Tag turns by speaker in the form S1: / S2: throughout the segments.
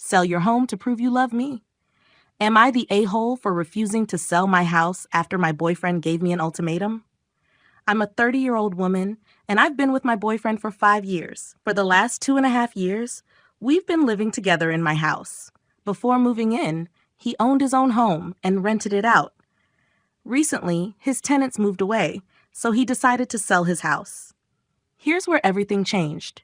S1: Sell your home to prove you love me? Am I the a-hole for refusing to sell my house after my boyfriend gave me an ultimatum? I'm a 30-year-old woman, and I've been with my boyfriend for 5 years. For the last 2.5 years, we've been living together in my house. Before moving in, he owned his own home and rented it out. Recently, his tenants moved away, so he decided to sell his house. Here's where everything changed.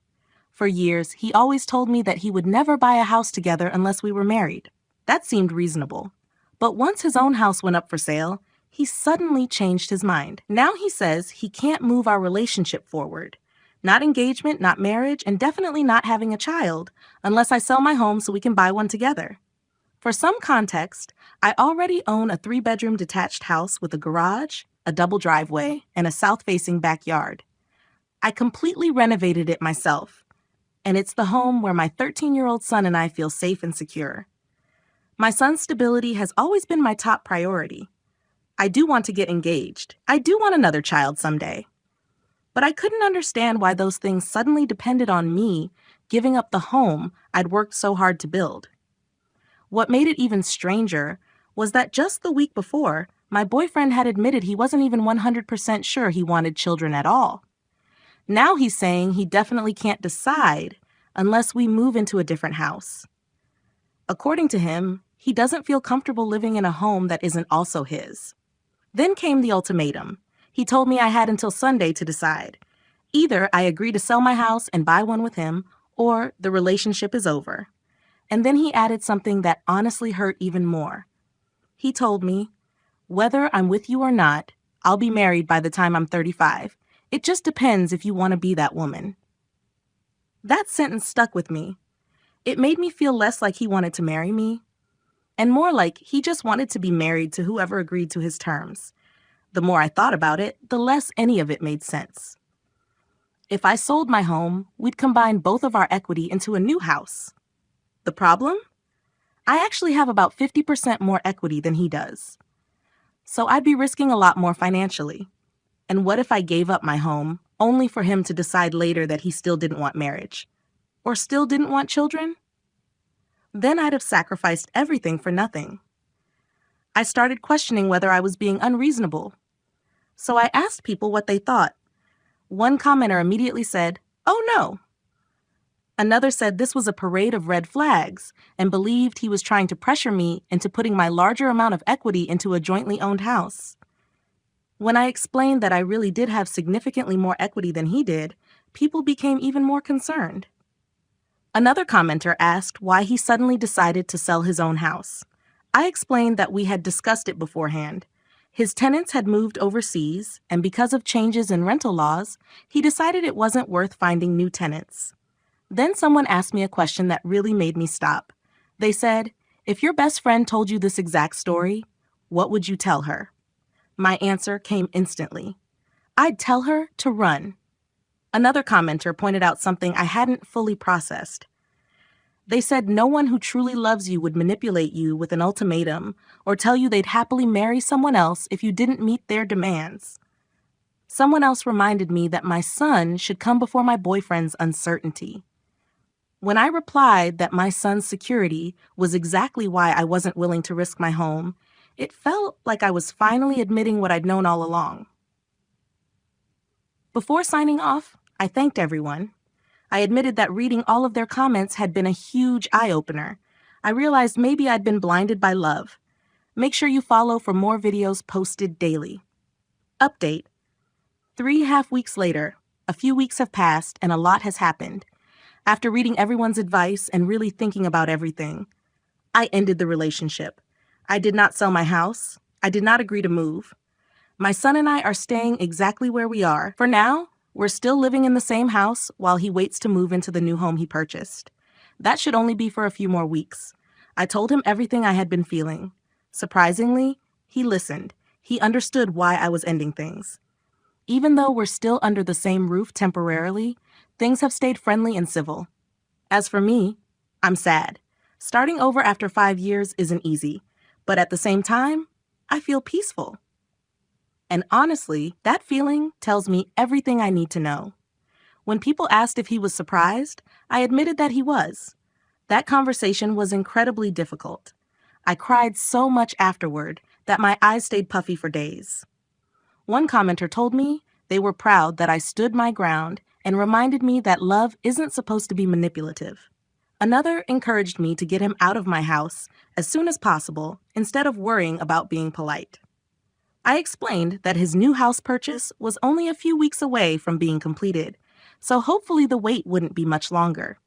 S1: For years, he always told me that he would never buy a house together unless we were married. That seemed reasonable. But once his own house went up for sale, he suddenly changed his mind. Now he says he can't move our relationship forward. Not engagement, not marriage, and definitely not having a child, unless I sell my home so we can buy one together. For some context, I already own a 3-bedroom detached house with a garage, a double driveway, and a south-facing backyard. I completely renovated it myself, and it's the home where my 13-year-old son and I feel safe and secure. My son's stability has always been my top priority. I do want to get engaged. I do want another child someday. But I couldn't understand why those things suddenly depended on me giving up the home I'd worked so hard to build. What made it even stranger was that just the week before, my boyfriend had admitted he wasn't even 100% sure he wanted children at all. Now he's saying he definitely can't decide unless we move into a different house. According to him, he doesn't feel comfortable living in a home that isn't also his. Then came the ultimatum. He told me I had until Sunday to decide. Either I agree to sell my house and buy one with him, or the relationship is over. And then he added something that honestly hurt even more. He told me, whether I'm with you or not, I'll be married by the time I'm 35. It just depends if you want to be that woman. That sentence stuck with me. It made me feel less like he wanted to marry me, and more like he just wanted to be married to whoever agreed to his terms. The more I thought about it, the less any of it made sense. If I sold my home, we'd combine both of our equity into a new house. The problem? I actually have about 50% more equity than he does. So I'd be risking a lot more financially. And what if I gave up my home, only for him to decide later that he still didn't want marriage? Or still didn't want children? Then I'd have sacrificed everything for nothing. I started questioning whether I was being unreasonable. So I asked people what they thought. One commenter immediately said, "Oh no." Another said this was a parade of red flags and believed he was trying to pressure me into putting my larger amount of equity into a jointly owned house. When I explained that I really did have significantly more equity than he did, people became even more concerned. Another commenter asked why he suddenly decided to sell his own house. I explained that we had discussed it beforehand. His tenants had moved overseas, and because of changes in rental laws, he decided it wasn't worth finding new tenants. Then someone asked me a question that really made me stop. They said, "If your best friend told you this exact story, what would you tell her?" My answer came instantly. I'd tell her to run. Another commenter pointed out something I hadn't fully processed. They said no one who truly loves you would manipulate you with an ultimatum or tell you they'd happily marry someone else if you didn't meet their demands. Someone else reminded me that my son should come before my boyfriend's uncertainty. When I replied that my son's security was exactly why I wasn't willing to risk my home, it felt like I was finally admitting what I'd known all along. Before signing off, I thanked everyone. I admitted that reading all of their comments had been a huge eye-opener. I realized maybe I'd been blinded by love. Make sure you follow for more videos posted daily. Update. 3.5 weeks later, a few weeks have passed and a lot has happened. After reading everyone's advice and really thinking about everything, I ended the relationship. I did not sell my house. I did not agree to move. My son and I are staying exactly where we are. For now, we're still living in the same house while he waits to move into the new home he purchased. That should only be for a few more weeks. I told him everything I had been feeling. Surprisingly, he listened. He understood why I was ending things. Even though we're still under the same roof temporarily, things have stayed friendly and civil. As for me, I'm sad. Starting over after 5 years isn't easy, but at the same time, I feel peaceful. And honestly, that feeling tells me everything I need to know. When people asked if he was surprised, I admitted that he was. That conversation was incredibly difficult. I cried so much afterward that my eyes stayed puffy for days. One commenter told me they were proud that I stood my ground and reminded me that love isn't supposed to be manipulative. Another encouraged me to get him out of my house as soon as possible instead of worrying about being polite. I explained that his new house purchase was only a few weeks away from being completed, so hopefully the wait wouldn't be much longer.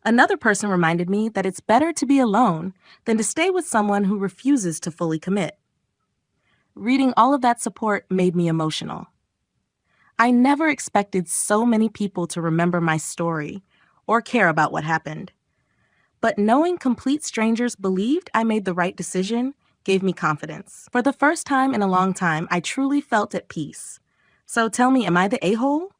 S1: Another person reminded me that it's better to be alone than to stay with someone who refuses to fully commit. Reading all of that support made me emotional. I never expected so many people to remember my story or care about what happened. But knowing complete strangers believed I made the right decision gave me confidence. For the first time in a long time, I truly felt at peace. So tell me, am I the a-hole?